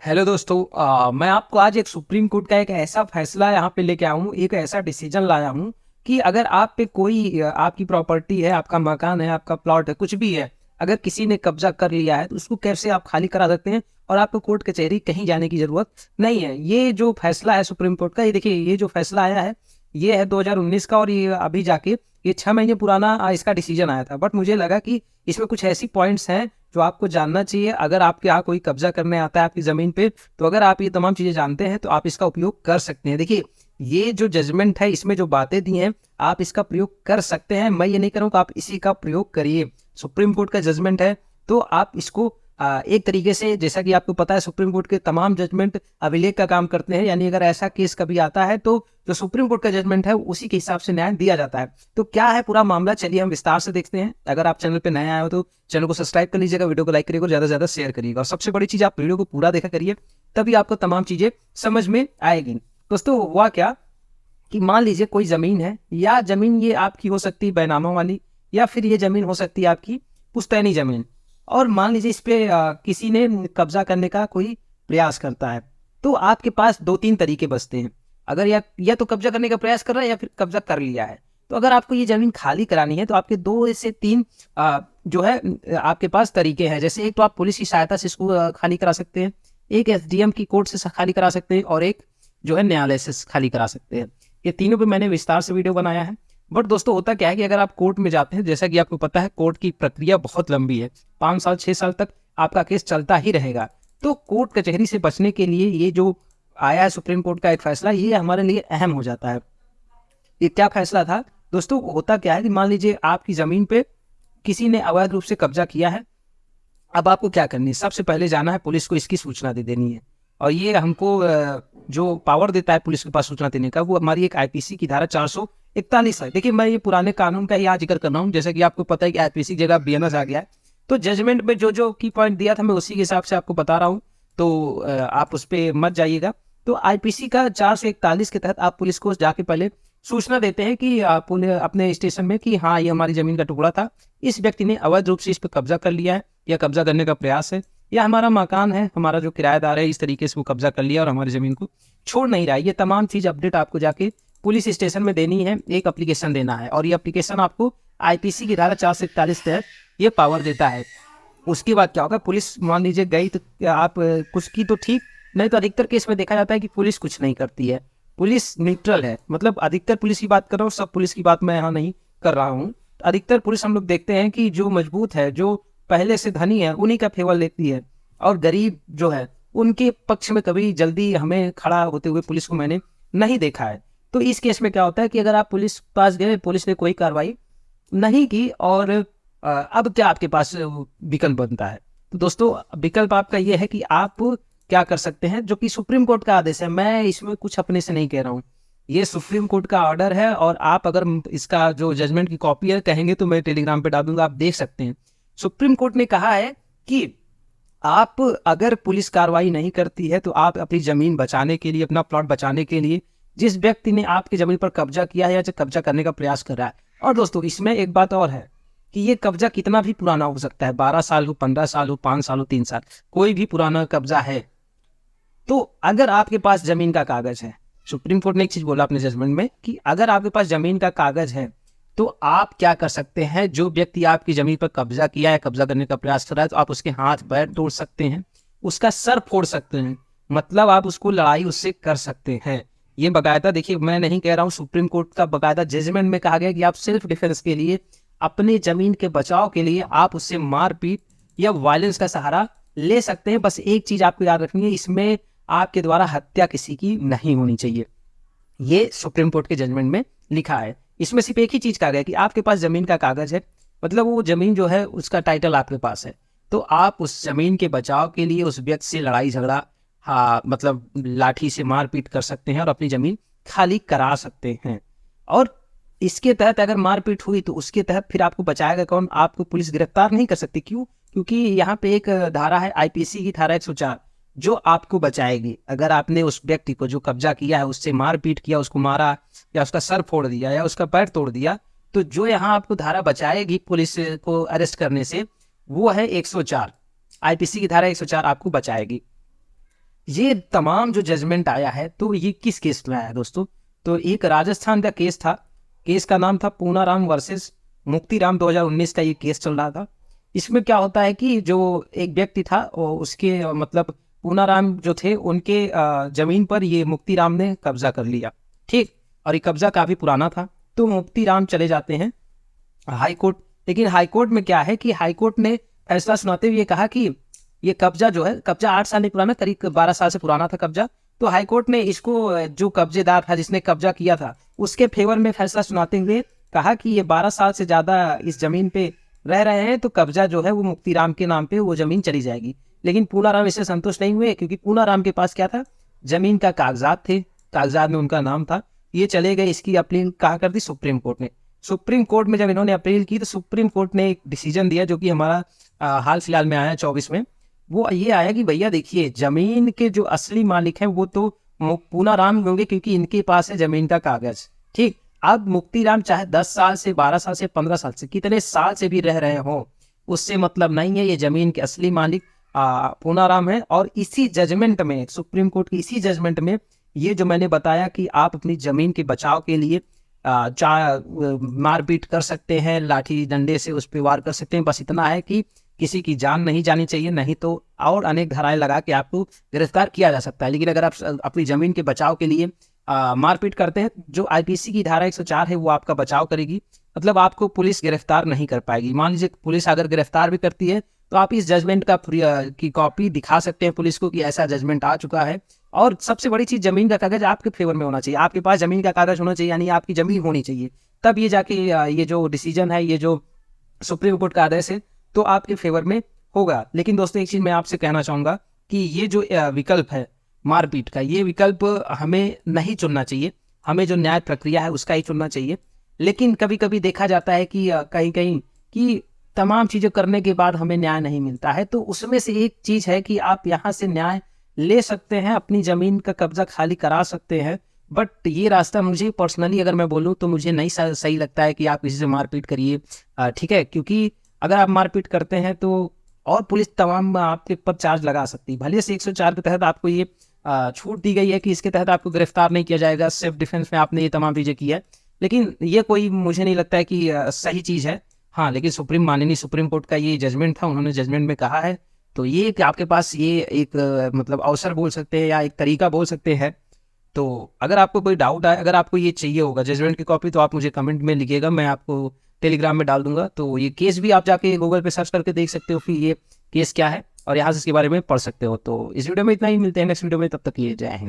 Hello दोस्तों। मैं आपको आज एक सुप्रीम कोर्ट का एक ऐसा फैसला यहाँ पे लेके आया हूँ, एक ऐसा डिसीजन लाया हूँ कि अगर आप पे कोई आपकी प्रॉपर्टी है, आपका मकान है, आपका प्लॉट है, कुछ भी है, अगर किसी ने कब्जा कर लिया है तो उसको कैसे आप खाली करा सकते हैं और आपको कोर्ट कचहरी कहीं जाने की जरूरत नहीं है। ये जो फैसला है सुप्रीम कोर्ट का, ये देखिए, ये जो फैसला आया है ये है 2019 का, और ये अभी जाके ये 6 महीने पुराना इसका डिसीजन आया था। बट मुझे लगा कि इसमें कुछ ऐसी पॉइंट्स हैं जो आपको जानना चाहिए। अगर आपके यहाँ कोई कब्जा करने आता है आपकी ज़मीन पे, तो अगर आप ये तमाम चीज़ें जानते हैं तो आप इसका उपयोग कर सकते हैं। देखिए, ये जो जजमेंट है इसमें जो बातें दी हैं आप इसका प्रयोग कर सकते हैं। मैं ये नहीं करूँ कि आप इसी का प्रयोग करिए। सुप्रीम कोर्ट का जजमेंट है तो आप इसको एक तरीके से, जैसा कि आपको पता है सुप्रीम कोर्ट के तमाम जजमेंट अभिलेख का काम करते हैं, यानी अगर ऐसा केस कभी आता है तो जो सुप्रीम कोर्ट का जजमेंट है उसी के हिसाब से न्याय दिया जाता है। तो क्या है पूरा मामला, चलिए हम विस्तार से देखते हैं। अगर आप चैनल पे नए आए हो तो चैनल को सब्सक्राइब कर लीजिएगा, वीडियो को लाइक करिएगा और ज्यादा से ज्यादा शेयर करिएगा, और सबसे बड़ी चीज आप वीडियो को पूरा देखा करिए, तभी आपको तमाम चीजें समझ में आएगी। दोस्तों, हुआ क्या कि मान लीजिए कोई जमीन है, या जमीन ये आपकी हो सकती है बैनामा वाली, या फिर ये जमीन हो सकती है आपकी पुश्तैनी जमीन, और मान लीजिए इस पे किसी ने कब्जा करने का कोई प्रयास करता है। तो आपके पास दो तीन तरीके बचते हैं। अगर या तो कब्जा करने का प्रयास कर रहा है या फिर कब्जा कर लिया है। तो अगर आपको ये जमीन खाली करानी है तो आपके दो से तीन जो है आपके पास तरीके हैं। जैसे एक तो आप पुलिस की सहायता से इसको खाली करा सकते हैं, एक एसडीएम की कोर्ट से खाली करा सकते हैं, और एक जो है न्यायालय से खाली करा सकते हैं। ये तीनों पे मैंने विस्तार से वीडियो बनाया है। बट दोस्तों, होता क्या है कि अगर आप कोर्ट में जाते हैं, जैसा कि आपको पता है कोर्ट की प्रक्रिया बहुत लंबी है, 5 साल 6 साल तक आपका केस चलता ही रहेगा। तो कोर्ट कचहरी से बचने के लिए ये जो आया है सुप्रीम कोर्ट का एक फैसला, ये हमारे लिए अहम हो जाता है। ये क्या फैसला था दोस्तों? होता क्या है कि मान लीजिए आपकी जमीन पे किसी ने अवैध रूप से कब्जा किया है। अब आपको क्या करनी है? सबसे पहले जाना है पुलिस को, इसकी सूचना दे देनी है। और ये हमको जो पावर देता है पुलिस के पास सूचना देने का, वो हमारी एक आईपीसी की धारा 441 है। देखिए, मैं ये पुराने कानून का यहाँ जिक्र कर रहा हूँ, जैसे कि आपको पता है कि आईपीसी की जगह बीएनएस आ गया है। तो जजमेंट में जो जो की पॉइंट दिया था मैं उसी के हिसाब से आपको बता रहा हूँ, तो आप उस पर मत जाइएगा। तो आईपीसी का 441 के तहत आप पुलिस को जाके पहले सूचना देते हैं कि आप अपने स्टेशन में कि हाँ, ये हमारी जमीन का टुकड़ा था, इस व्यक्ति ने अवैध रूप से इस पर कब्जा कर लिया है या कब्जा करने का प्रयास है, या हमारा मकान है, हमारा जो किराएदार है इस तरीके से वो कब्जा कर लिया और हमारी जमीन को छोड़ नहीं रहा है। ये तमाम चीज अपडेट आपको जाके पुलिस स्टेशन में देनी है, एक एप्लीकेशन देना है, और ये एप्लीकेशन आपको आईपीसी की धारा 441 तहत ये पावर देता है। उसके बाद क्या होगा, पुलिस मान लीजिए गई तो आप कुछ की तो ठीक, नहीं तो अधिकतर केस में देखा जाता है कि पुलिस कुछ नहीं करती है। पुलिस न्यूट्रल है, मतलब अधिकतर पुलिस की बात कर रहा हूँ, सब पुलिस की बात मैं यहाँ नहीं कर रहा हूँ। अधिकतर पुलिस हम लोग देखते हैं कि जो मजबूत है, जो पहले से धनी है, उन्हीं का फेवर लेती है, और गरीब जो है उनके पक्ष में कभी जल्दी हमें खड़ा होते हुए पुलिस को मैंने नहीं देखा है। तो इस केस में क्या होता है कि अगर आप पुलिस पास गए, पुलिस ने कोई कार्रवाई नहीं की, और अब क्या आपके पास विकल्प बनता है? तो दोस्तों, विकल्प आपका ये है कि आप क्या कर सकते हैं, जो कि सुप्रीम कोर्ट का आदेश है। मैं इसमें कुछ अपने से नहीं कह रहा हूँ, ये सुप्रीम कोर्ट का ऑर्डर है। और आप अगर इसका जो जजमेंट की कॉपी है कहेंगे तो मैं टेलीग्राम पे डाल दूंगा, आप देख सकते हैं। सुप्रीम कोर्ट ने कहा है कि आप अगर पुलिस कार्रवाई नहीं करती है तो आप अपनी जमीन बचाने के लिए, अपना प्लॉट बचाने के लिए, जिस व्यक्ति ने आपकी जमीन पर कब्जा किया है या जो कब्जा करने का प्रयास कर रहा है, और दोस्तों इसमें एक बात और है कि ये कब्जा कितना भी पुराना हो सकता है, 12 साल हो, 15 साल हो, 5 साल हो, 3 साल, कोई भी पुराना कब्जा है। तो अगर आपके पास जमीन का कागज है, सुप्रीम कोर्ट ने एक चीज बोला अपने जजमेंट में कि अगर आपके पास जमीन का कागज है तो आप क्या कर सकते हैं, जो व्यक्ति आपकी जमीन पर कब्जा किया है, कब्जा करने का प्रयास कर रहा है, तो आप उसके हाथ पैर तोड़ सकते हैं, उसका सर फोड़ सकते हैं, मतलब आप उसको लड़ाई उससे कर सकते हैं। ये बकायदा, देखिए मैं नहीं कह रहा हूँ, सुप्रीम कोर्ट का बकायदा जजमेंट में कहा गया कि आप सेल्फ डिफेंस के लिए, अपने जमीन के बचाव के लिए आप उससे मारपीट या वायलेंस का सहारा ले सकते हैं। बस एक चीज आपको याद रखनी है, इसमें आपके द्वारा हत्या किसी की नहीं होनी चाहिए। ये सुप्रीम कोर्ट के जजमेंट में लिखा है। इसमें सिर्फ एक ही चीज कहा गया कि आपके पास जमीन का कागज है, मतलब वो जमीन जो है उसका टाइटल आपके पास है, तो आप उस जमीन के बचाव के लिए उस व्यक्ति से लड़ाई झगड़ा, हाँ मतलब लाठी से मारपीट कर सकते हैं और अपनी जमीन खाली करा सकते हैं। और इसके तहत अगर मारपीट हुई तो उसके तहत फिर आपको बचाएगा कौन? आपको पुलिस गिरफ्तार नहीं कर सकती। क्यों? क्योंकि यहाँ पे एक धारा है आईपीसी की धारा 104, जो आपको बचाएगी। अगर आपने उस व्यक्ति को जो कब्जा किया है उससे मारपीट किया, उसको मारा, या उसका सर फोड़ दिया, या उसका पैर तोड़ दिया, तो जो यहाँ आपको धारा बचाएगी पुलिस को अरेस्ट करने से, वो है 104। आईपीसी की धारा 104 आपको बचाएगी। ये तमाम जो जजमेंट आया है, तो ये किस केस में आया है दोस्तों? तो एक राजस्थान का केस था। केस का नाम था पूनाराम वर्सेस मुक्तिराम। 2019 का ये केस चल रहा था। इसमें क्या होता है कि जो एक व्यक्ति था उसके मतलब पूनाराम जो थे उनके जमीन पर ये मुक्तिराम ने कब्जा कर लिया। ठीक। और ये कब्जा काफी पुराना था। तो मुक्तिराम चले जाते हैं हाई कोर्ट। लेकिन हाई कोर्ट में क्या है कि हाई कोर्ट ने फैसला सुनाते हुए कहा कि ये कब्जा जो है, कब्जा 8 साल नहीं पुराना, करीब 12 साल से पुराना था कब्जा। तो हाई कोर्ट ने इसको जो कब्जेदार था जिसने कब्जा किया था उसके फेवर में फैसला सुनाते हुए कहा कि ये 12 साल से ज्यादा इस जमीन पे रह रहे हैं, तो कब्जा जो है वो मुक्तिराम के नाम पे वो जमीन चली जाएगी। लेकिन पूनाराम इससे संतुष्ट नहीं हुए, क्योंकि पूनाराम के पास क्या था, जमीन का कागजात थे, कागजात में उनका नाम था। ये चले गए, इसकी अपील कहा कर दी सुप्रीम कोर्ट ने। सुप्रीम कोर्ट में जब इन्होंने अपील की तो सुप्रीम कोर्ट ने एक डिसीजन दिया जो कि हमारा हाल फिलहाल में आया 24 में। वो ये आया कि भैया देखिए, जमीन के जो असली मालिक हैं वो तो पूनाराम होंगे, क्योंकि इनके पास है जमीन का कागज। ठीक। अब मुक्तिराम चाहे 10 साल से, 12 साल से, 15 साल से, कितने साल से भी रह रहे हो, उससे मतलब नहीं है। ये जमीन के असली मालिक पूनाराम है। और इसी जजमेंट में, सुप्रीम कोर्ट की इसी जजमेंट में, ये जो मैंने बताया कि आप अपनी जमीन के बचाव के लिए मारपीट कर सकते हैं, लाठी डंडे से उस पर वार कर सकते हैं, बस इतना है कि किसी की जान नहीं जानी चाहिए, नहीं तो और अनेक धाराएं लगा के आपको गिरफ्तार किया जा सकता है। लेकिन अगर आप अपनी जमीन के बचाव के लिए मारपीट करते हैं, जो आईपीसी की धारा 104 है वो आपका बचाव करेगी। मतलब आपको पुलिस गिरफ्तार नहीं कर पाएगी। मान लीजिए पुलिस अगर गिरफ्तार भी करती है तो आप इस जजमेंट की कॉपी दिखा सकते हैं पुलिस को कि ऐसा जजमेंट आ चुका है। और सबसे बड़ी चीज, जमीन का कागज आपके फेवर में होना चाहिए। आपके पास जमीन का कागज होना चाहिए, यानी आपकी जमीन होनी चाहिए, तब ये जाके ये जो डिसीजन है, ये जो सुप्रीम कोर्ट का आदेश है, तो आपके फेवर में होगा। लेकिन दोस्तों एक चीज मैं आपसे कहना चाहूंगा कि ये जो विकल्प है मारपीट का, ये विकल्प हमें नहीं चुनना चाहिए। हमें जो न्याय प्रक्रिया है उसका ही चुनना चाहिए। लेकिन कभी कभी देखा जाता है कि कहीं कहीं कि तमाम चीजें करने के बाद हमें न्याय नहीं मिलता है। तो उसमें से एक चीज है कि आप यहाँ से न्याय ले सकते हैं, अपनी जमीन का कब्जा खाली करा सकते हैं। बट ये रास्ता मुझे पर्सनली अगर मैं बोलूँ तो मुझे नहीं सही लगता है कि आप किसी से मारपीट करिए। ठीक है, क्योंकि अगर आप मारपीट करते हैं तो और पुलिस तमाम आपके ऊपर चार्ज लगा सकती है। भले से 104 के तहत आपको ये छूट दी गई है कि इसके तहत आपको गिरफ्तार नहीं किया जाएगा, सेल्फ डिफेंस में आपने ये तमाम चीजें की है। लेकिन ये कोई मुझे नहीं लगता है कि सही चीज है। हाँ, लेकिन माननीय सुप्रीम कोर्ट का ये जजमेंट था, उन्होंने जजमेंट में कहा है, तो ये कि आपके पास ये एक मतलब अवसर बोल सकते हैं या एक तरीका बोल सकते हैं। तो अगर आपको कोई डाउट आए, अगर आपको ये चाहिए होगा जजमेंट की कॉपी, तो आप मुझे कमेंट में लिखिएगा, मैं आपको टेलीग्राम में डाल दूंगा। तो ये केस भी आप जाके गूगल पे सर्च करके देख सकते हो कि ये केस क्या है, और यहाँ से इसके बारे में पढ़ सकते हो। तो इस वीडियो में इतना ही, मिलते हैं नेक्स्ट वीडियो में, तब तक ये जय हिंद।